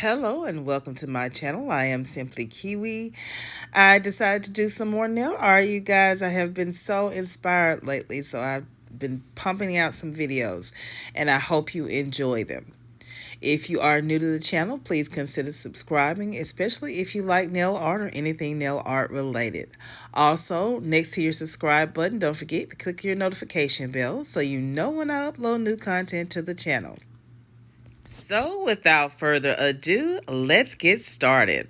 Hello and welcome to my channel. I am Simply Kiwi. I decided to do some more nail art, you guys. I have been so inspired lately, so I've been pumping out some videos and I hope you enjoy them. If you are new to the channel, please consider subscribing, especially if you like nail art or anything nail art related. Also, next to your subscribe button, don't forget to click your notification bell so you know when I upload new content to the channel. So, without further ado, let's get started.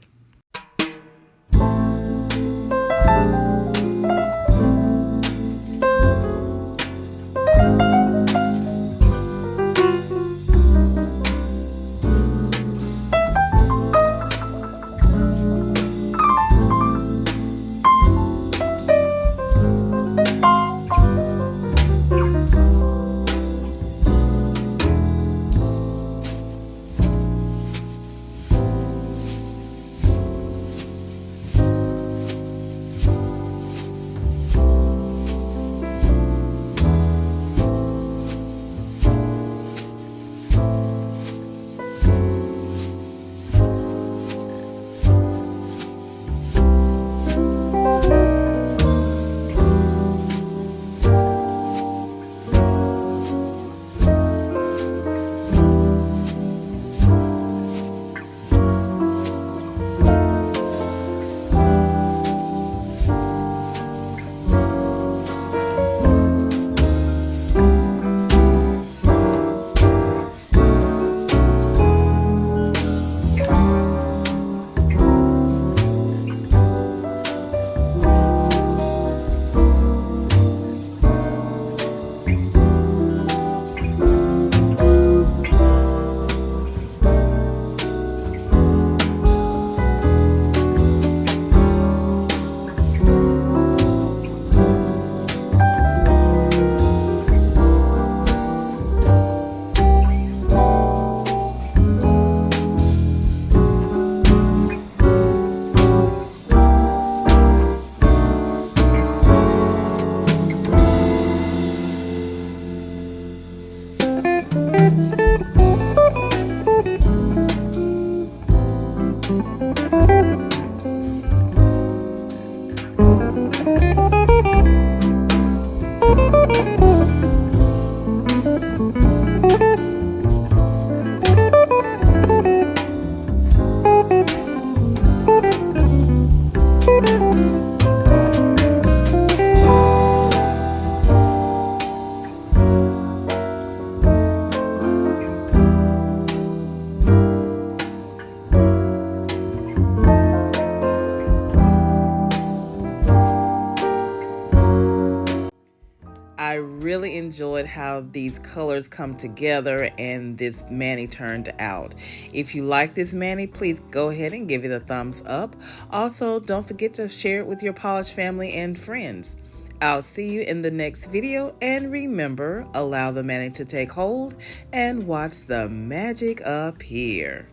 I really enjoyed how these colors come together and this mani turned out. If you like this mani, please go ahead and give it a thumbs up. Also, don't forget to share it with your polish family and friends. I'll see you in the next video, and remember, allow the mani to take hold and watch the magic appear.